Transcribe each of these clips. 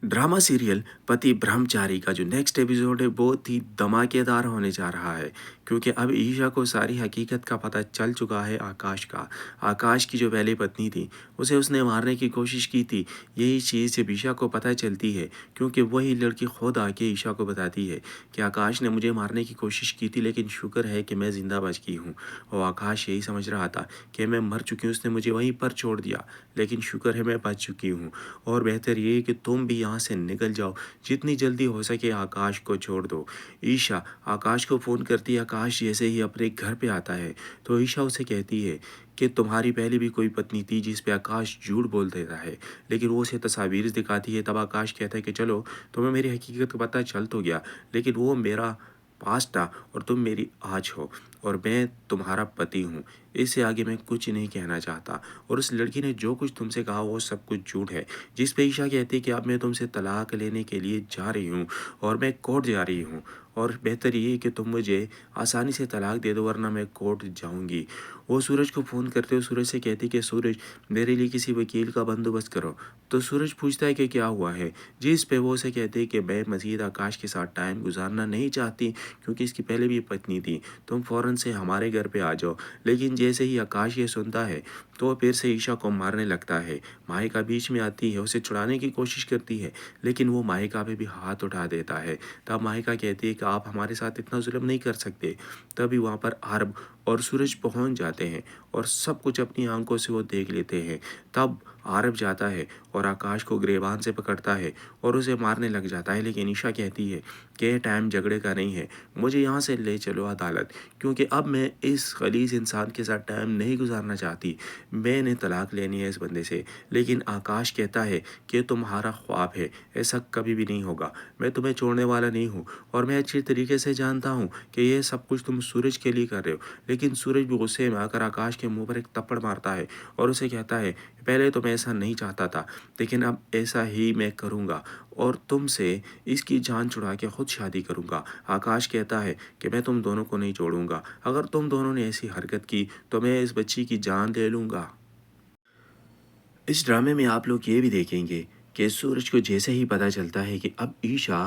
Drama serial पति ब्रह्मचारी का जो नेक्स्ट एपिसोड है बहुत ही धमाकेदार होने जा रहा है, क्योंकि अब ईशा को सारी हकीकत का पता चल चुका है आकाश का। आकाश की जो पहली पत्नी थी उसे उसने मारने की कोशिश की थी। यही चीज़ जब ईशा को पता चलती है, क्योंकि वही लड़की खुद आके ईशा को बताती है कि आकाश ने मुझे मारने की कोशिश की थी, लेकिन शुक्र है कि मैं ज़िंदा बच गई हूँ। और आकाश यही समझ रहा था कि मैं मर चुकी हूँ, उसने मुझे वहीं पर छोड़ दिया, लेकिन शुक्र है मैं बच चुकी हूँ। और बेहतर ये है कि तुम भी यहाँ से निकल जाओ, जितनी जल्दी हो सके आकाश को छोड़ दो। ईशा आकाश को फ़ोन करती है। आकाश जैसे ही अपने घर पे आता है तो ईशा उसे कहती है कि तुम्हारी पहले भी कोई पत्नी थी जिस पे आकाश झूठ बोल देता है, लेकिन वो उसे तस्वीर दिखाती है। तब आकाश कहता है कि चलो तुम्हें मेरी हकीकत का पता चल तो गया, लेकिन वो मेरा पास्ट था और तुम मेरी आज हो, और मैं तुम्हारा पति हूँ। इससे आगे मैं कुछ नहीं कहना चाहता। और उस लड़की ने जो कुछ तुमसे कहा वो सब कुछ झूठ है। जिस पे ईशा कहती है कि अब मैं तुमसे तलाक लेने के लिए जा रही हूँ और मैं कोर्ट जा रही हूँ, और बेहतर ये है कि तुम मुझे आसानी से तलाक दे दो वरना मैं कोर्ट जाऊँगी। वो सूरज को फ़ोन करते हो, सूरज से कहती कि सूरज मेरे लिए किसी वकील का बंदोबस्त करो। तो सूरज पूछता है कि क्या हुआ है, जिस पे वो उसे कहते हैं कि मैं मज़ीद आकाश के साथ टाइम गुजारना नहीं चाहती, क्योंकि इसकी पहले भी पत्नी थी। तुम फ़ौरन से हमारे घर पे आ जाओ। लेकिन जैसे ही आकाश ये सुनता है तो फिर से ईशा को मारने लगता है। माहिका बीच में आती है, उसे छुड़ाने की कोशिश करती है, लेकिन वो माहिका पे भी हाथ उठा देता है। तब माहिका कहती है कि आप हमारे साथ इतना जुल्म नहीं कर सकते। तभी वहाँ पर आरब और सूरज पहुँच जाते हैं और सब कुछ अपनी आंखों से वो देख लेते हैं। तब आरब जाता है और आकाश को गिरेबान से पकड़ता है और उसे मारने लग जाता है, लेकिन ईशा कहती है कि ये टाइम झगड़े का नहीं है, मुझे यहाँ से ले चलो अदालत, क्योंकि अब मैं इस खलीस इंसान के साथ टाइम नहीं गुजारना चाहती। मैंने तलाक लेनी है इस बंदे से। लेकिन आकाश कहता है कि तुम्हारा ख्वाब है, ऐसा कभी भी नहीं होगा, मैं तुम्हें छोड़ने वाला नहीं हूँ। और मैं अच्छी तरीके से जानता हूँ कि ये सब कुछ तुम सूरज के लिए कर रहे हो। लेकिन सूरज भी गुस्से में आकर आकाश के मुंह पर एक थप्पड़ मारता है और उसे कहता है पहले तो मैं ऐसा नहीं चाहता था, लेकिन अब ऐसा ही मैं करूँगा और तुमसे इसकी जान छुड़ा के खुद शादी करूँगा। आकाश कहता है कि मैं तुम दोनों को नहीं छोड़ूंगा, अगर तुम दोनों ने ऐसी हरकत की तो मैं इस बच्ची की जान ले लूँगा। इस ड्रामे में आप लोग ये भी देखेंगे कि सूरज को जैसे ही पता चलता है कि अब ईशा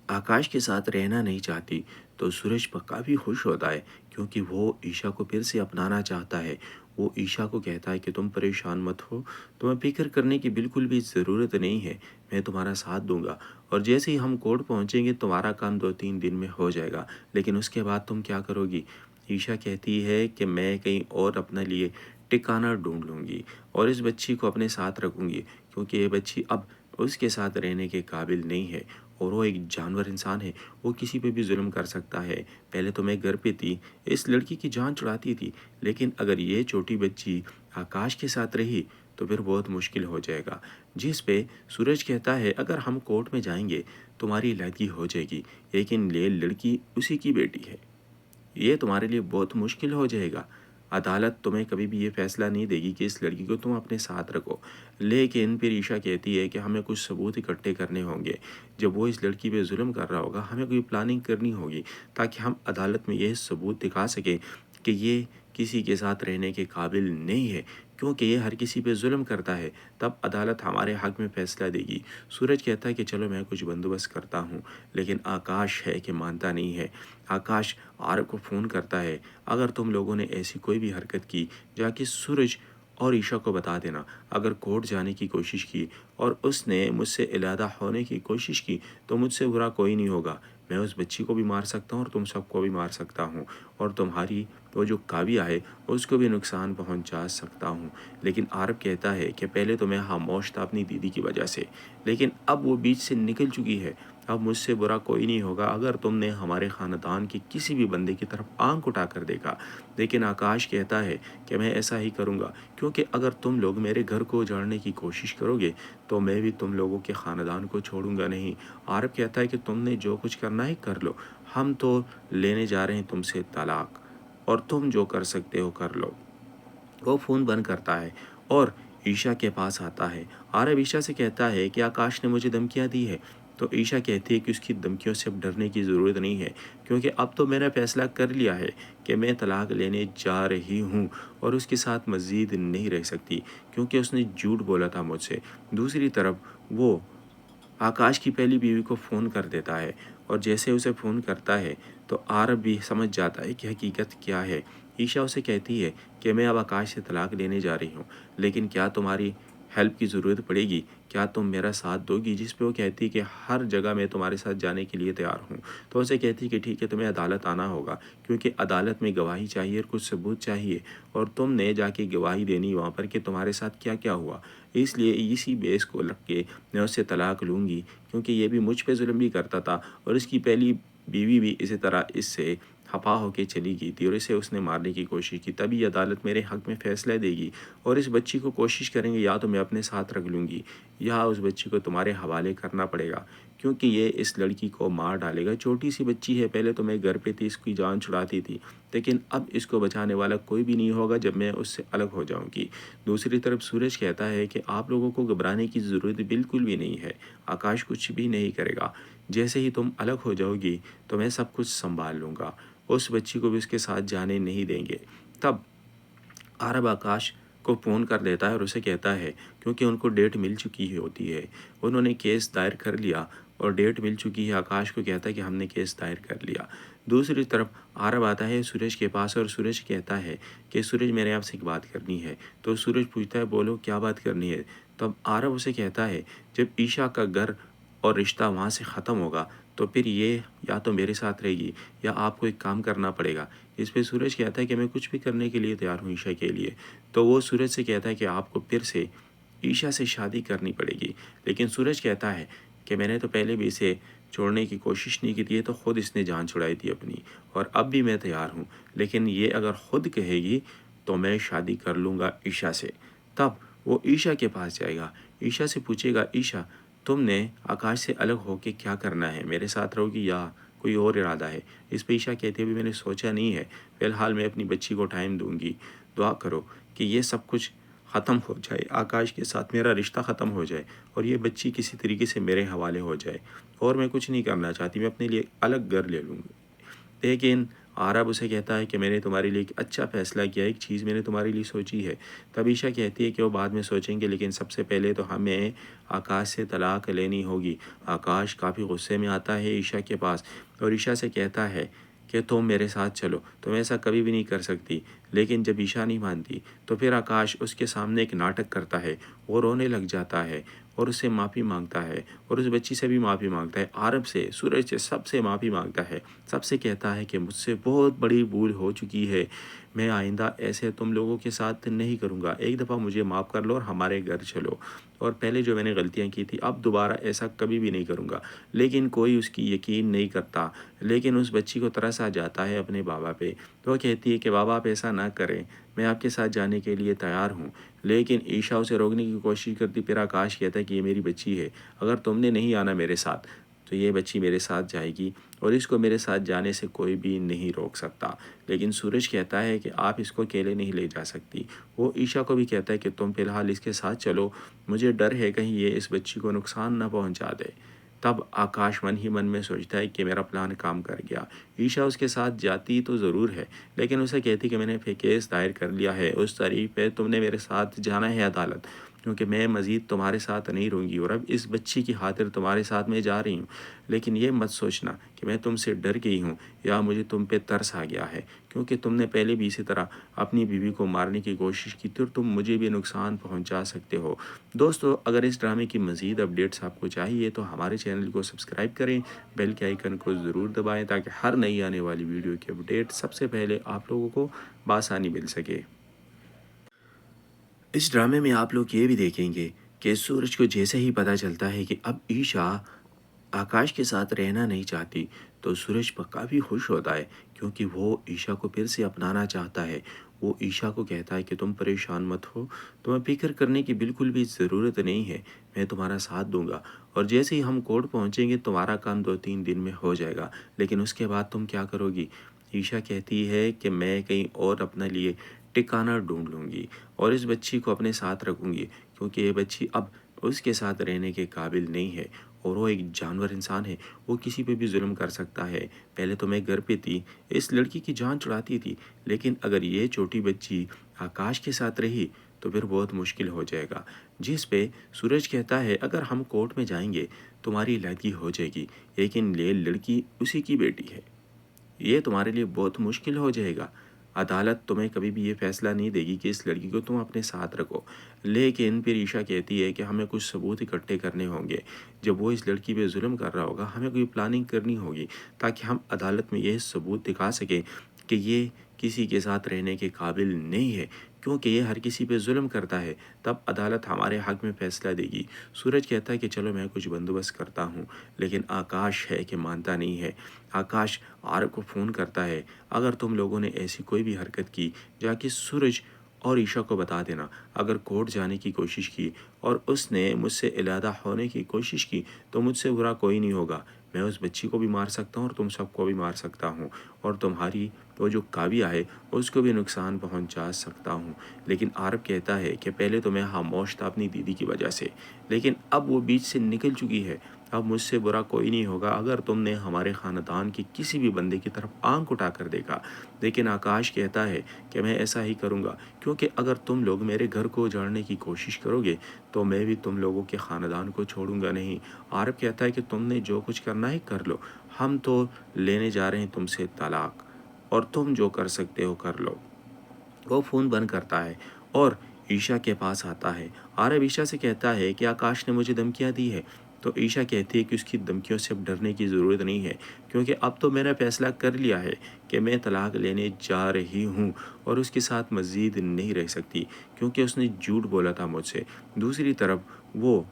आकाश के साथ रहना नहीं चाहती, तो सूरज काफ़ी खुश होता है, क्योंकि वो ईशा को फिर से अपनाना चाहता है। वो ईशा को कहता है कि तुम परेशान मत हो, तुम्हें फ़िक्र करने की बिल्कुल भी ज़रूरत नहीं है, मैं तुम्हारा साथ दूंगा। और जैसे ही हम कोर्ट पहुंचेंगे तुम्हारा काम 2-3 दिन में हो जाएगा, लेकिन उसके बाद तुम क्या करोगी? ईशा कहती है कि मैं कहीं और अपने लिए ठिकाना ढूंढ लूँगी और इस बच्ची को अपने साथ रखूँगी, क्योंकि ये बच्ची अब उसके साथ रहने के काबिल नहीं है और वो एक जानवर इंसान है, वो किसी पे भी जुल्म कर सकता है। पहले तो मैं घर पे थी, इस लड़की की जान छुड़ाती थी, लेकिन अगर ये छोटी बच्ची आकाश के साथ रही तो फिर बहुत मुश्किल हो जाएगा। जिस पे सूरज कहता है अगर हम कोर्ट में जाएंगे तुम्हारी अलहदगी हो जाएगी, लेकिन ये लड़की उसी की बेटी है, ये तुम्हारे लिए बहुत मुश्किल हो जाएगा। अदालत तुम्हें कभी भी ये फ़ैसला नहीं देगी कि इस लड़की को तुम अपने साथ रखो। लेकिन फिर ईशा कहती है कि हमें कुछ सबूत इकट्ठे करने होंगे। जब वो इस लड़की पे जुल्म कर रहा होगा हमें कोई प्लानिंग करनी होगी, ताकि हम अदालत में ये सबूत दिखा सकें कि ये किसी के साथ रहने के काबिल नहीं है, क्योंकि ये हर किसी पे जुल्म करता है। तब अदालत हमारे हक़ में फ़ैसला देगी। सूरज कहता है कि चलो मैं कुछ बंदोबस्त करता हूँ, लेकिन आकाश है कि मानता नहीं है। आकाश आरव को फ़ोन करता है, अगर तुम लोगों ने ऐसी कोई भी हरकत की जाके सूरज और ईशा को बता देना। अगर कोर्ट जाने की कोशिश की और उसने मुझसे अलहदा होने की कोशिश की तो मुझसे बुरा कोई नहीं होगा। मैं उस बच्ची को भी मार सकता हूँ और तुम सबको भी मार सकता हूँ, और तुम्हारी वो जो काव्या है उसको भी नुकसान पहुँचा सकता हूँ। लेकिन आरव कहता है कि पहले तो मैं खामोश था अपनी दीदी की वजह से, लेकिन अब वो बीच से निकल चुकी है। अब मुझसे बुरा कोई नहीं होगा अगर तुमने हमारे ख़ानदान के किसी भी बंदे की तरफ आंख उठा कर देखा। लेकिन आकाश कहता है कि मैं ऐसा ही करूँगा, क्योंकि अगर तुम लोग मेरे घर को उजाड़ने की कोशिश करोगे तो मैं भी तुम लोगों के ख़ानदान को छोड़ूंगा नहीं। आरब कहता है कि तुमने जो कुछ करना है कर लो, हम तो लेने जा रहे हैं तुमसे तलाक, और तुम जो कर सकते हो कर लो। वो फ़ोन बंद करता है और ईशा के पास आता है। आरव ईशा से कहता है कि आकाश ने मुझे धमकियाँ दी है। तो ईशा कहती है कि उसकी धमकियों से अब डरने की ज़रूरत नहीं है, क्योंकि अब तो मैंने फ़ैसला कर लिया है कि मैं तलाक लेने जा रही हूँ और उसके साथ मज़ीद नहीं रह सकती, क्योंकि उसने झूठ बोला था मुझसे। दूसरी तरफ वो आकाश की पहली बीवी को फ़ोन कर देता है और जैसे उसे फ़ोन करता है तो आरब भी समझ जाता है कि हकीकत क्या है। ईशा उसे कहती है कि मैं अब आकाश से तलाक लेने जा रही हूँ, लेकिन क्या तुम्हारी हेल्प की ज़रूरत पड़ेगी? क्या तुम मेरा साथ दोगी? जिस पे वो कहती है कि हर जगह मैं तुम्हारे साथ जाने के लिए तैयार हूँ। तो उसे कहती है कि ठीक है, तुम्हें अदालत आना होगा, क्योंकि अदालत में गवाही चाहिए और कुछ सबूत चाहिए, और तुमने जाके गवाही देनी वहाँ पर कि तुम्हारे साथ क्या क्या हुआ। इसलिए इसी बेस को रख के मैं उससे तलाक लूँगी, क्योंकि ये भी मुझ पे जुल्म भी करता था और इसकी पहली बीवी भी इसी तरह इससे खफा होके चली गई थी और इसे उसने मारने की कोशिश की। तभी अदालत मेरे हक़ में फ़ैसला देगी और इस बच्ची को कोशिश करेंगे या तो मैं अपने साथ रख लूँगी या उस बच्ची को तुम्हारे हवाले करना पड़ेगा, क्योंकि ये इस लड़की को मार डालेगा। छोटी सी बच्ची है, पहले तो मैं घर पे थी, इसकी जान छुड़ाती थी, लेकिन अब इसको बचाने वाला कोई भी नहीं होगा जब मैं उससे अलग हो जाऊँगी। दूसरी तरफ सूरज कहता है कि आप लोगों को घबराने की ज़रूरत बिल्कुल भी नहीं है, आकाश कुछ भी नहीं करेगा। जैसे ही तुम अलग हो जाओगी तो मैं सब कुछ संभाल लूँगा, उस बच्ची को भी उसके साथ जाने नहीं देंगे। तब आरब आकाश को फ़ोन कर देता है और उसे कहता है, क्योंकि उनको डेट मिल चुकी होती है, उन्होंने केस दायर कर लिया और डेट मिल चुकी है। आकाश को कहता है कि हमने केस दायर कर लिया। दूसरी तरफ आरब आता है सूरज के पास और सूरज कहता है कि सूरज, मैंने आपसे एक बात करनी है। तो सूरज पूछता है, बोलो क्या बात करनी है। तब आरब उसे कहता है, जब ईशा का घर और रिश्ता वहाँ से ख़त्म होगा तो फिर ये या तो मेरे साथ रहेगी या आपको एक काम करना पड़ेगा। इस पे सूरज कहता है कि मैं कुछ भी करने के लिए तैयार हूँ ईशा के लिए। तो वो सूरज से कहता है कि आपको फिर से ईशा से शादी करनी पड़ेगी। लेकिन सूरज कहता है कि मैंने तो पहले भी इसे छोड़ने की कोशिश नहीं की थी, तो ख़ुद इसने जान छुड़ाई थी अपनी, और अब भी मैं तैयार हूँ, लेकिन ये अगर ख़ुद कहेगी तो मैं शादी कर लूँगा ईशा से। तब वो ईशा के पास जाएगा, ईशा से पूछेगा, ईशा तुमने आकाश से अलग होके क्या करना है, मेरे साथ रहोगी या कोई और इरादा है। इस पे ईशा कहती है, अभी मैंने सोचा नहीं है, फ़िलहाल मैं अपनी बच्ची को टाइम दूंगी। दुआ करो कि ये सब कुछ ख़त्म हो जाए, आकाश के साथ मेरा रिश्ता ख़त्म हो जाए और ये बच्ची किसी तरीके से मेरे हवाले हो जाए, और मैं कुछ नहीं करना चाहती, मैं अपने लिए अलग घर ले लूँगी। लेकिन आरब उसे कहता है कि मैंने तुम्हारे लिए एक अच्छा फ़ैसला किया, एक चीज़ मैंने तुम्हारे लिए सोची है। तब ईशा कहती है कि वो बाद में सोचेंगे, लेकिन सबसे पहले तो हमें आकाश से तलाक लेनी होगी। आकाश काफ़ी गुस्से में आता है ईशा के पास और ईशा से कहता है कि तुम मेरे साथ चलो, तुम ऐसा कभी भी नहीं कर सकती। लेकिन जब ईशा नहीं मानती तो फिर आकाश उसके सामने एक नाटक करता है, वो रोने लग जाता है और उससे माफ़ी मांगता है और उस बच्ची से भी माफ़ी मांगता है, आरब से, सूरज से, सबसे माफ़ी मांगता है। सबसे कहता है कि मुझसे बहुत बड़ी भूल हो चुकी है, मैं आइंदा ऐसे तुम लोगों के साथ नहीं करूँगा, एक दफ़ा मुझे माफ़ कर लो और हमारे घर चलो, और पहले जो मैंने गलतियाँ की थी अब दोबारा ऐसा कभी भी नहीं करूँगा। लेकिन कोई उसकी यकीन नहीं करता, लेकिन उस बच्ची को तरस आ जाता है अपने बाबा पे। तो वो कहती है कि बाबा आप ऐसा ना करें, मैं आपके साथ जाने के लिए तैयार हूँ। लेकिन ईशा उसे रोकने की कोशिश करती, फिर आकाश कहता है कि ये मेरी बच्ची है, अगर तुमने नहीं आना मेरे साथ तो ये बच्ची मेरे साथ जाएगी और इसको मेरे साथ जाने से कोई भी नहीं रोक सकता। लेकिन सूरज कहता है कि आप इसको अकेले नहीं ले जा सकती। वो ईशा को भी कहता है कि तुम फ़िलहाल इसके साथ चलो, मुझे डर है कहीं ये इस बच्ची को नुकसान ना पहुंचा दे। तब आकाश मन ही मन में सोचता है कि मेरा प्लान काम कर गया। ईशा उसके साथ जाती तो ज़रूर है, लेकिन उसे कहती कि मैंने केस दायर कर लिया है, उस तारीख पे तुमने मेरे साथ जाना है अदालत, क्योंकि मैं मज़ीद तुम्हारे साथ नहीं रहूँगी और अब इस बच्ची की खातिर तुम्हारे साथ मैं जा रही हूँ। लेकिन ये मत सोचना कि मैं तुमसे डर गई हूँ या मुझे तुम पे तरस आ गया है, क्योंकि तुमने पहले भी इसी तरह अपनी बीवी को मारने की कोशिश की थी और तुम मुझे भी नुकसान पहुँचा सकते हो। दोस्तों, अगर इस ड्रामे की मज़ीद अपडेट्स आपको चाहिए तो हमारे चैनल को सब्सक्राइब करें, बेल के आइकन को ज़रूर दबाएँ ताकि हर नई आने वाली वीडियो की अपडेट सबसे पहले आप लोगों को बआसानी मिल सके। इस ड्रामे में आप लोग ये भी देखेंगे कि सूरज को जैसे ही पता चलता है कि अब ईशा आकाश के साथ रहना नहीं चाहती, तो सूरज काफ़ी खुश होता है, क्योंकि वो ईशा को फिर से अपनाना चाहता है। वो ईशा को कहता है कि तुम परेशान मत हो, तुम्हें फ़िक्र करने की बिल्कुल भी ज़रूरत नहीं है, मैं तुम्हारा साथ दूंगा, और जैसे ही हम कोर्ट पहुंचेंगे तुम्हारा काम 2-3 दिन में हो जाएगा, लेकिन उसके बाद तुम क्या करोगी। ईशा कहती है कि मैं कहीं और अपने लिए ठिकाना ढूंढ लूँगी और इस बच्ची को अपने साथ रखूँगी, क्योंकि ये बच्ची अब उसके साथ रहने के काबिल नहीं है और वो एक जानवर इंसान है, वो किसी पे भी जुल्म कर सकता है। पहले तो मैं घर पे थी, इस लड़की की जान छुड़ाती थी, लेकिन अगर ये छोटी बच्ची आकाश के साथ रही तो फिर बहुत मुश्किल हो जाएगा। जिस पे सूरज कहता है अगर हम कोर्ट में जाएंगे तुम्हारी लड़की हो जाएगी, लेकिन ये लड़की उसी की बेटी है, ये तुम्हारे लिए बहुत मुश्किल हो जाएगा। अदालत तुम्हें कभी भी ये फैसला नहीं देगी कि इस लड़की को तुम अपने साथ रखो। लेकिन फिर ईशा कहती है कि हमें कुछ सबूत इकट्ठे करने होंगे। जब वो इस लड़की पे जुल्म कर रहा होगा हमें कोई प्लानिंग करनी होगी ताकि हम अदालत में ये सबूत दिखा सकें कि ये किसी के साथ रहने के काबिल नहीं है, क्योंकि ये हर किसी पे जुल्म करता है। तब अदालत हमारे हक में फ़ैसला देगी। सूरज कहता है कि चलो मैं कुछ बंदोबस्त करता हूँ, लेकिन आकाश है कि मानता नहीं है। आकाश आरव को फ़ोन करता है, अगर तुम लोगों ने ऐसी कोई भी हरकत की जाके सूरज और ईशा को बता देना। अगर कोर्ट जाने की कोशिश की और उसने मुझसे अलहदा होने की कोशिश की तो मुझसे बुरा कोई नहीं होगा। मैं उस बच्ची को भी मार सकता हूँ और तुम सबको भी मार सकता हूँ, और तुम्हारी वो जो काव्या है उसको भी नुकसान पहुँचा सकता हूँ। लेकिन आरव कहता है कि पहले तो मैं खामोश था अपनी दीदी की वजह से, लेकिन अब वो बीच से निकल चुकी है। अब मुझसे बुरा कोई नहीं होगा अगर तुमने हमारे ख़ानदान के किसी भी बंदे की तरफ आंख उठा कर देखा। लेकिन आकाश कहता है कि मैं ऐसा ही करूँगा, क्योंकि अगर तुम लोग मेरे घर को उजाड़ने की कोशिश करोगे तो मैं भी तुम लोगों के ख़ानदान को छोड़ूंगा नहीं। आरव कहता है कि तुमने जो कुछ करना है कर लो, हम तो लेने जा रहे हैं तुमसे तलाक, और तुम जो कर सकते हो कर लो। वो फ़ोन बंद करता है और ईशा के पास आता है। आरव ईशा से कहता है कि आकाश ने मुझे धमकियाँ दी है। तो ईशा कहती है कि उसकी धमकियों से अब डरने की ज़रूरत नहीं है, क्योंकि अब तो मैंने फ़ैसला कर लिया है कि मैं तलाक लेने जा रही हूँ और उसके साथ मज़ीद नहीं रह सकती, क्योंकि उसने झूठ बोला था मुझसे। दूसरी तरफ वो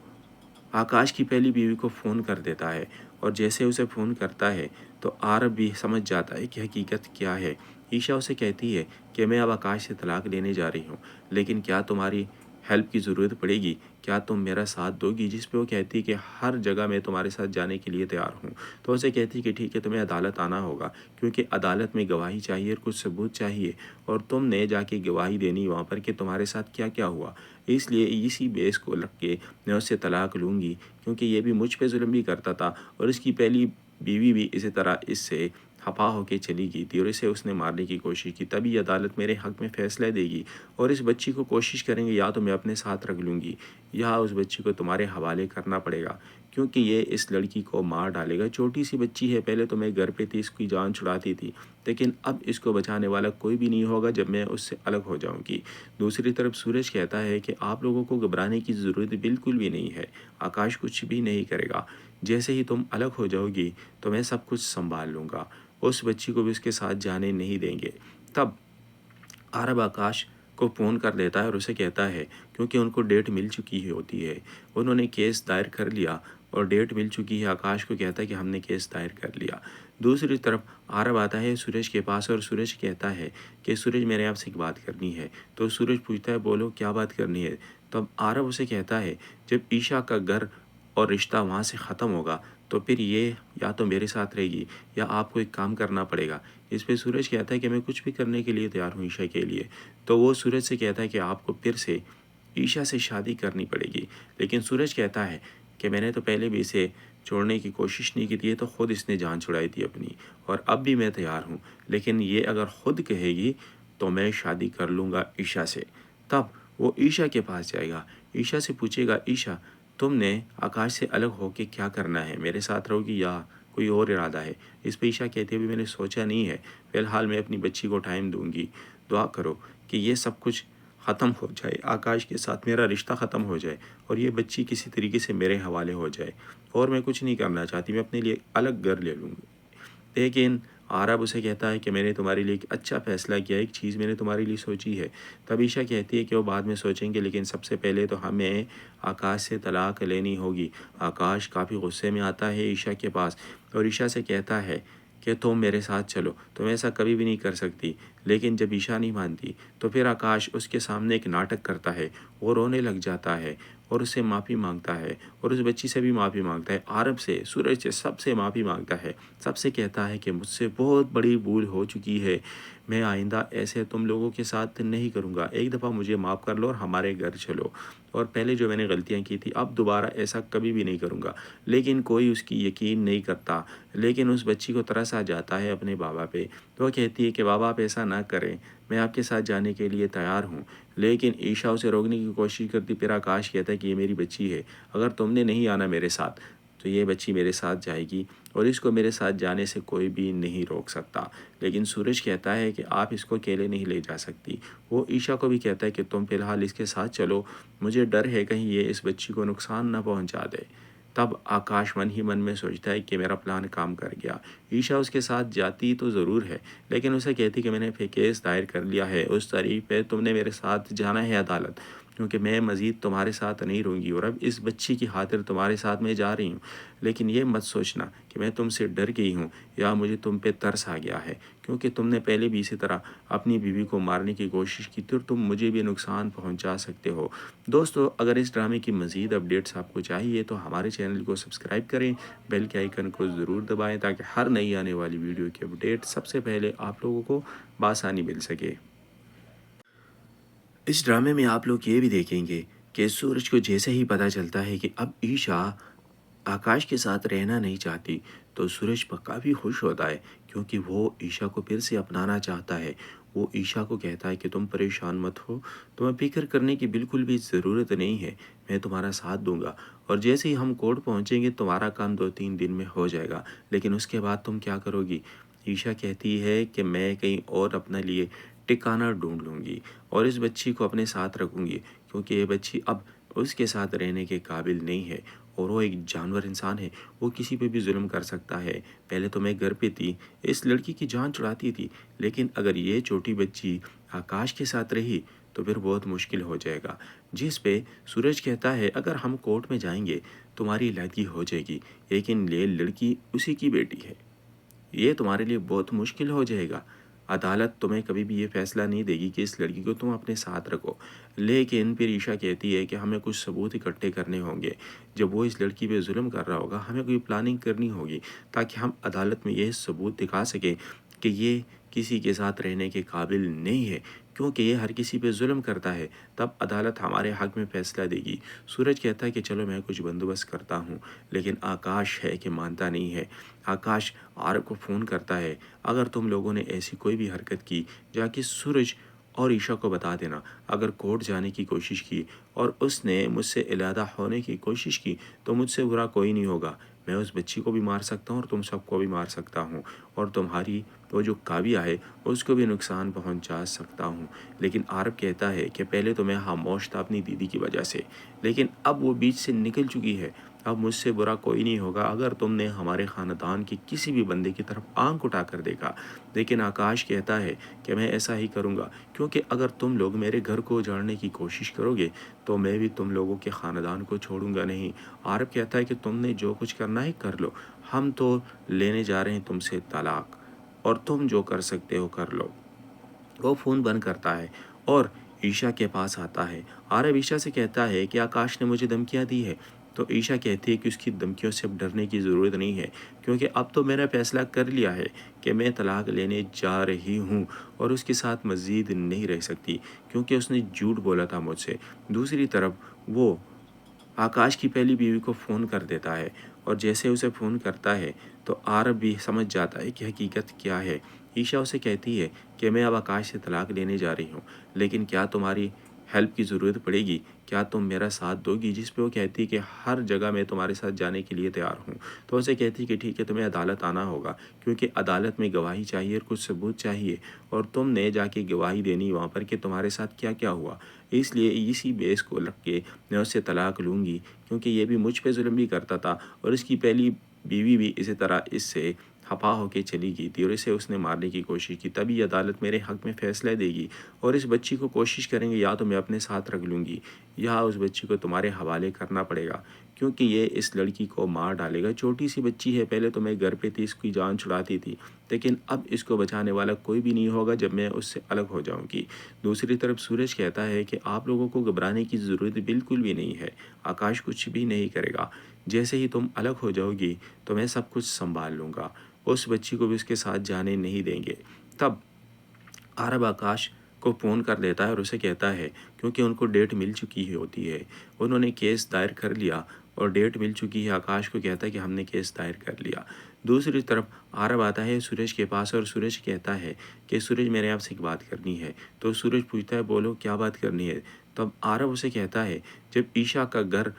आकाश की पहली बीवी को फ़ोन कर देता है, और जैसे उसे फ़ोन करता है तो आरव भी समझ जाता है कि हकीकत क्या है। ईशा उसे कहती है कि मैं अब आकाश से तलाक लेने जा रही हूँ, लेकिन क्या तुम्हारी हेल्प की ज़रूरत पड़ेगी, क्या तुम मेरा साथ दोगी? जिस पे वो कहती है कि हर जगह मैं तुम्हारे साथ जाने के लिए तैयार हूँ। तो उसे कहती है कि ठीक है, तुम्हें अदालत आना होगा, क्योंकि अदालत में गवाही चाहिए और कुछ सबूत चाहिए, और तुमने जाके गवाही देनी वहाँ पर कि तुम्हारे साथ क्या क्या हुआ। इसलिए इसी बेस को रख के मैं उससे तलाक लूँगी, क्योंकि ये भी मुझ पे जुल्म भी करता था और इसकी पहली बीवी भी इसी तरह इससे खफा होके चली गई थी और इसे उसने मारने की कोशिश की। तभी अदालत मेरे हक़ में फ़ैसला देगी और इस बच्ची को कोशिश करेंगे या तो मैं अपने साथ रख लूँगी या उस बच्ची को तुम्हारे हवाले करना पड़ेगा, क्योंकि ये इस लड़की को मार डालेगा। छोटी सी बच्ची है, पहले तो मैं घर पे थी, इसकी जान छुड़ाती थी, लेकिन अब इसको बचाने वाला कोई भी नहीं होगा जब मैं उससे अलग हो जाऊंगी। दूसरी तरफ सूरज कहता है कि आप लोगों को घबराने की ज़रूरत बिल्कुल भी नहीं है, आकाश कुछ भी नहीं करेगा। जैसे ही तुम अलग हो जाओगी तो मैं सब कुछ संभाल लूँगा, उस बच्ची को भी उसके साथ जाने नहीं देंगे। तब आरब आकाश को फ़ोन कर देता है और उसे कहता है, क्योंकि उनको डेट मिल चुकी ही होती है, उन्होंने केस दायर कर लिया और डेट मिल चुकी है। आकाश को कहता है कि हमने केस दायर कर लिया। दूसरी तरफ आरब आता है सूरज के पास और सूरज कहता है कि सूरज मेरे आपसे एक बात करनी है। तो सूरज पूछता है बोलो क्या बात करनी है। तब आरब उसे कहता है जब ईशा का घर और रिश्ता वहाँ से ख़त्म होगा तो फिर ये या तो मेरे साथ रहेगी या आपको एक काम करना पड़ेगा। इस पे सूरज कहता है कि मैं कुछ भी करने के लिए तैयार हूँ ईशा के लिए। तो वो सूरज से कहता है कि आपको फिर से ईशा से शादी करनी पड़ेगी। लेकिन सूरज कहता है कि मैंने तो पहले भी इसे छोड़ने की कोशिश नहीं की थी, तो ख़ुद इसने जान छुड़ाई थी अपनी, और अब भी मैं तैयार हूँ, लेकिन ये अगर ख़ुद कहेगी तो मैं शादी कर लूँगा ईशा से। तब वो ईशा के पास जाएगा, ईशा से पूछेगा ईशा तुमने आकाश से अलग होके क्या करना है, मेरे साथ रहोगी या कोई और इरादा है? इस पे ईशा कहती है अभी मैंने सोचा नहीं है, फ़िलहाल मैं अपनी बच्ची को टाइम दूंगी। दुआ करो कि ये सब कुछ ख़त्म हो जाए, आकाश के साथ मेरा रिश्ता ख़त्म हो जाए और ये बच्ची किसी तरीके से मेरे हवाले हो जाए, और मैं कुछ नहीं करना चाहती, मैं अपने लिए अलग घर ले लूँगी। लेकिन आरब उसे कहता है कि मैंने तुम्हारे लिए एक अच्छा फ़ैसला किया, एक चीज़ मैंने तुम्हारे लिए सोची है। तब ईशा कहती है कि वो बाद में सोचेंगे, लेकिन सबसे पहले तो हमें आकाश से तलाक लेनी होगी। आकाश काफ़ी गुस्से में आता है ईशा के पास और ईशा से कहता है कि तुम मेरे साथ चलो, तुम ऐसा कभी भी नहीं कर सकती। लेकिन जब ईशा नहीं मानती तो फिर आकाश उसके सामने एक नाटक करता है, वो रोने लग जाता है और उससे माफ़ी मांगता है और उस बच्ची से भी माफ़ी मांगता है, आरब से, सूरज से, सबसे माफ़ी मांगता है। सबसे कहता है कि मुझसे बहुत बड़ी भूल हो चुकी है, मैं आइंदा ऐसे तुम लोगों के साथ नहीं करूँगा, एक दफ़ा मुझे माफ़ कर लो और हमारे घर चलो, और पहले जो मैंने गलतियाँ की थी अब दोबारा ऐसा कभी भी नहीं करूँगा। लेकिन कोई उसकी यकीन नहीं करता। लेकिन उस बच्ची को तरस आ जाता है अपने बाबा पे, तो वो कहती है कि बाबा आप ऐसा ना करें, मैं आपके साथ जाने के लिए तैयार हूँ, लेकिन ईशा उसे रोकने की कोशिश करती, फिर आकाश कहता है कि ये मेरी बच्ची है, अगर तुमने नहीं आना मेरे साथ तो ये बच्ची मेरे साथ जाएगी और इसको मेरे साथ जाने से कोई भी नहीं रोक सकता। लेकिन सूरज कहता है कि आप इसको अकेले नहीं ले जा सकती। वो ईशा को भी कहता है कि तुम फ़िलहाल इसके साथ चलो, मुझे डर है कहीं ये इस बच्ची को नुकसान ना पहुंचा दे। तब आकाश मन ही मन में सोचता है कि मेरा प्लान काम कर गया। ईशा उसके साथ जाती तो ज़रूर है, लेकिन उसे कहती कि मैंने केस दायर कर लिया है, उस तारीख पे तुमने मेरे साथ जाना है अदालत, क्योंकि मैं मज़ीद तुम्हारे साथ नहीं रहूँगी और अब इस बच्ची की खातिर तुम्हारे साथ मैं जा रही हूँ। लेकिन ये मत सोचना कि मैं तुमसे डर गई हूँ या मुझे तुम पे तरस आ गया है, क्योंकि तुमने पहले भी इसी तरह अपनी बीवी को मारने की कोशिश की थी और तुम मुझे भी नुकसान पहुँचा सकते हो। दोस्तों, अगर इस ड्रामे की मज़ीद अपडेट्स आपको चाहिए तो हमारे चैनल को सब्सक्राइब करें, बेल के आइकन को ज़रूर दबाएं ताकि हर नई आने वाली वीडियो की अपडेट सबसे पहले आप लोगों को बासानी मिल सके। इस ड्रामे में आप लोग ये भी देखेंगे कि सूरज को जैसे ही पता चलता है कि अब ईशा आकाश के साथ रहना नहीं चाहती, तो सूरज काफ़ी खुश होता है, क्योंकि वो ईशा को फिर से अपनाना चाहता है। वो ईशा को कहता है कि तुम परेशान मत हो, तुम्हें फ़िक्र करने की बिल्कुल भी ज़रूरत नहीं है, मैं तुम्हारा साथ दूंगा और जैसे ही हम कोर्ट पहुंचेंगे तुम्हारा काम 2-3 दिन में हो जाएगा। लेकिन उसके बाद तुम क्या करोगी? ईशा कहती है कि मैं कहीं और अपने लिए ठिकाना ढूंढ लूँगी और इस बच्ची को अपने साथ रखूँगी, क्योंकि ये बच्ची अब उसके साथ रहने के काबिल नहीं है और वो एक जानवर इंसान है, वो किसी पे भी जुल्म कर सकता है। पहले तो मैं घर पे थी, इस लड़की की जान छुड़ाती थी, लेकिन अगर ये छोटी बच्ची आकाश के साथ रही तो फिर बहुत मुश्किल हो जाएगा। जिस पे सूरज कहता है अगर हम कोर्ट में जाएंगे तुम्हारी अलहदगी हो जाएगी, लेकिन ये लड़की उसी की बेटी है, ये तुम्हारे लिए बहुत मुश्किल हो जाएगा। अदालत तुम्हें कभी भी ये फ़ैसला नहीं देगी कि इस लड़की को तुम अपने साथ रखो। लेकिन फिर ईशा कहती है कि हमें कुछ सबूत इकट्ठे करने होंगे। जब वो इस लड़की पे ज़ुल्म कर रहा होगा, हमें कोई प्लानिंग करनी होगी ताकि हम अदालत में ये सबूत दिखा सकें कि ये किसी के साथ रहने के काबिल नहीं है, क्योंकि ये हर किसी पे ज़ुल्म करता है। तब अदालत हमारे हक़ में फ़ैसला देगी। सूरज कहता है कि चलो मैं कुछ बंदोबस्त करता हूँ, लेकिन आकाश है कि मानता नहीं है। आकाश आरव को फ़ोन करता है, अगर तुम लोगों ने ऐसी कोई भी हरकत की जाके सूरज और ईशा को बता देना। अगर कोर्ट जाने की कोशिश की और उसने मुझसे अलहदा होने की कोशिश की तो मुझसे बुरा कोई नहीं होगा। मैं उस बच्ची को भी मार सकता हूँ और तुम सबको भी मार सकता हूँ और तुम्हारी वो जो काव्या है उसको भी नुकसान पहुँचा सकता हूँ। लेकिन आरव कहता है कि पहले तो मैं खामोश था अपनी दीदी की वजह से, लेकिन अब वो बीच से निकल चुकी है। अब मुझसे बुरा कोई नहीं होगा अगर तुमने हमारे ख़ानदान के किसी भी बंदे की तरफ आंख उठा कर देखा। लेकिन आकाश कहता है कि मैं ऐसा ही करूँगा, क्योंकि अगर तुम लोग मेरे घर को उजाड़ने की कोशिश करोगे तो मैं भी तुम लोगों के ख़ानदान को छोड़ूंगा नहीं। आरव कहता है कि तुमने जो कुछ करना है कर लो, हम तो लेने जा रहे हैं तुमसे तलाक और तुम जो कर सकते हो कर लो। वो फ़ोन बंद करता है और ईशा के पास आता है। आरव ईशा से कहता है कि आकाश ने मुझे धमकियाँ दी है, तो ईशा कहती है कि उसकी धमकियों से अब डरने की ज़रूरत नहीं है, क्योंकि अब तो मैंने फ़ैसला कर लिया है कि मैं तलाक लेने जा रही हूँ और उसके साथ मज़ीद नहीं रह सकती, क्योंकि उसने झूठ बोला था मुझसे। दूसरी तरफ वो आकाश की पहली बीवी को फ़ोन कर देता है और जैसे उसे फ़ोन करता है तो आरव भी समझ जाता है कि हकीकत क्या है। ईशा उसे कहती है कि मैं अब आकाश से तलाक लेने जा रही हूँ, लेकिन क्या तुम्हारी हेल्प की ज़रूरत पड़ेगी? क्या तुम मेरा साथ दोगी? जिस पे वो कहती है कि हर जगह मैं तुम्हारे साथ जाने के लिए तैयार हूँ। तो उसे कहती है कि ठीक है, तुम्हें अदालत आना होगा, क्योंकि अदालत में गवाही चाहिए और कुछ सबूत चाहिए और तुमने जाके गवाही देनी वहाँ पर कि तुम्हारे साथ क्या क्या हुआ। इसलिए इसी बेस को रख के मैं उससे तलाक लूँगी, क्योंकि ये भी मुझ पे जुल्म भी करता था और इसकी पहली बीवी भी इसी तरह इससे खफा होके चली गई थी और इसे उसने मारने की कोशिश की। तभी अदालत मेरे हक़ में फ़ैसला देगी और इस बच्ची को कोशिश करेंगे या तो मैं अपने साथ रख लूँगी या उस बच्ची को तुम्हारे हवाले करना पड़ेगा, क्योंकि ये इस लड़की को मार डालेगा। छोटी सी बच्ची है, पहले तो मैं घर पे थी, इसकी जान छुड़ाती थी, लेकिन अब इसको बचाने वाला कोई भी नहीं होगा जब मैं उससे अलग हो जाऊँगी। दूसरी तरफ सूरज कहता है कि आप लोगों को घबराने की ज़रूरत बिल्कुल भी नहीं है, आकाश कुछ भी नहीं करेगा। जैसे ही तुम अलग हो जाओगी तो मैं सब कुछ संभाल लूँगा, उस बच्ची को भी उसके साथ जाने नहीं देंगे। तब आरब आकाश को फ़ोन कर देता है और उसे कहता है, क्योंकि उनको डेट मिल चुकी ही होती है, उन्होंने केस दायर कर लिया और डेट मिल चुकी है। आकाश को कहता है कि हमने केस दायर कर लिया। दूसरी तरफ आरव आता है सूरज के पास और सूरज कहता है कि सूरज मेरे आपसे एक बात करनी है। तो सूरज पूछता है बोलो क्या बात करनी है। तब आरव उसे कहता है जब ईशा का घर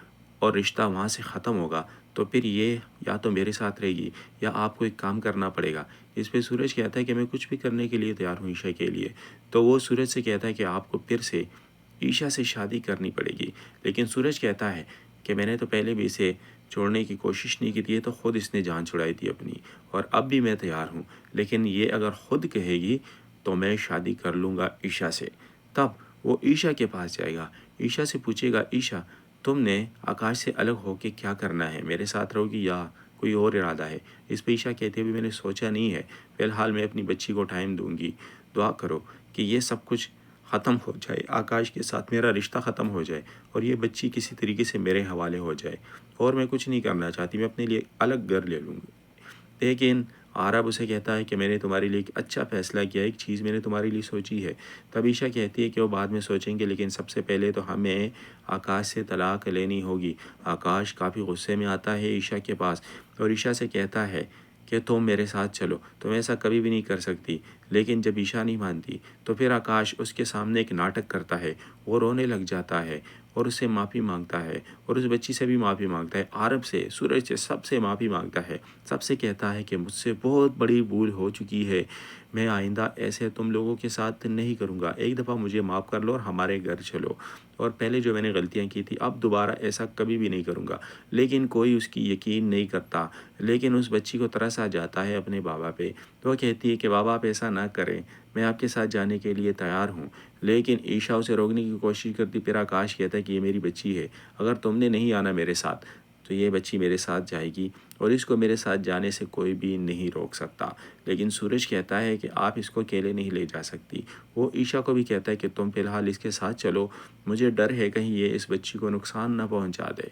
और रिश्ता वहाँ से ख़त्म होगा तो फिर ये या तो मेरे साथ रहेगी या आपको एक काम करना पड़ेगा। इस पे सूरज कहता है कि मैं कुछ भी करने के लिए तैयार हूँ ईशा के लिए। तो वो सूरज से कहता है कि आपको फिर से ईशा से शादी करनी पड़ेगी। लेकिन सूरज कहता है कि मैंने तो पहले भी इसे छोड़ने की कोशिश नहीं की थी, तो ख़ुद इसने जान छुड़ाई थी अपनी, और अब भी मैं तैयार हूँ। लेकिन ये अगर ख़ुद कहेगी तो मैं शादी कर लूँगा ईशा से। तब वो ईशा के पास जाएगा, ईशा से पूछेगा ईशा तुमने आकाश से अलग होके क्या करना है, मेरे साथ रहोगी या कोई और इरादा है। इस पे ईशा कहती है अभी मैंने सोचा नहीं है, फ़िलहाल मैं अपनी बच्ची को टाइम दूंगी। दुआ करो कि ये सब कुछ ख़त्म हो जाए, आकाश के साथ मेरा रिश्ता ख़त्म हो जाए और ये बच्ची किसी तरीके से मेरे हवाले हो जाए, और मैं कुछ नहीं करना चाहती, मैं अपने लिए अलग घर ले लूँगी। लेकिन आरब उसे कहता है कि मैंने तुम्हारे लिए एक अच्छा फ़ैसला किया, एक चीज़ मैंने तुम्हारे लिए सोची है। तब ईशा कहती है कि वो बाद में सोचेंगे, लेकिन सबसे पहले तो हमें आकाश से तलाक लेनी होगी। आकाश काफ़ी गुस्से में आता है ईशा के पास और ईशा से कहता है कि तुम मेरे साथ चलो, तुम ऐसा कभी भी नहीं कर सकती। लेकिन जब ईशा नहीं मानती तो फिर आकाश उसके सामने एक नाटक करता है, वो रोने लग जाता है और उससे माफ़ी मांगता है और उस बच्ची से भी माफ़ी मांगता है, आरब से, सूरज से, सबसे माफ़ी मांगता है। सबसे कहता है कि मुझसे बहुत बड़ी भूल हो चुकी है, मैं आइंदा ऐसे तुम लोगों के साथ नहीं करूँगा, एक दफ़ा मुझे माफ़ कर लो और हमारे घर चलो, और पहले जो मैंने गलतियाँ की थी अब दोबारा ऐसा कभी भी नहीं करूँगा। लेकिन कोई उसकी यकीन नहीं करता। लेकिन उस बच्ची को तरस आ जाता है अपने बाबा पे, तो वह कहती है कि बाबा आप ऐसा ना करें, मैं आपके साथ जाने के लिए तैयार हूँ। लेकिन ईशा उसे रोकने की कोशिश करती, फिर आकाश कहता है कि ये मेरी बच्ची है, अगर तुमने नहीं आना मेरे साथ तो ये बच्ची मेरे साथ जाएगी और इसको मेरे साथ जाने से कोई भी नहीं रोक सकता। लेकिन सूरज कहता है कि आप इसको अकेले नहीं ले जा सकती। वो ईशा को भी कहता है कि तुम फ़िलहाल इसके साथ चलो, मुझे डर है कहीं ये इस बच्ची को नुकसान ना पहुंचा दे।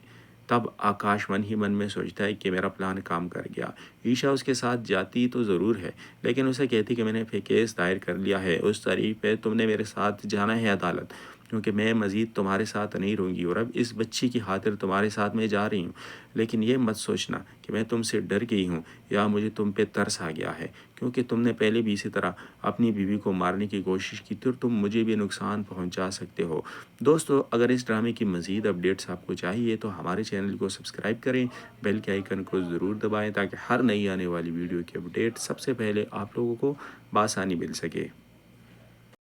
तब आकाश मन ही मन में सोचता है कि मेरा प्लान काम कर गया। ईशा उसके साथ जाती तो ज़रूर है, लेकिन उसे कहती कि मैंने केस दायर कर लिया है, उस तारीख पे तुमने मेरे साथ जाना है अदालत, क्योंकि मैं मज़ीद तुम्हारे साथ नहीं रहूँगी और अब इस बच्ची की खातिर तुम्हारे साथ मैं जा रही हूँ। लेकिन ये मत सोचना कि मैं तुमसे डर गई हूँ या मुझे तुम पे तरस आ गया है, क्योंकि तुमने पहले भी इसी तरह अपनी बीवी को मारने की कोशिश की थी और तुम मुझे भी नुकसान पहुँचा सकते हो। दोस्तों, अगर इस ड्रामे की मज़ीद अपडेट्स आपको चाहिए तो हमारे चैनल को सब्सक्राइब करें, बेल के आइकन को ज़रूर दबाएँ ताकि हर नई आने वाली वीडियो की अपडेट सबसे पहले आप लोगों को बआसानी मिल सके।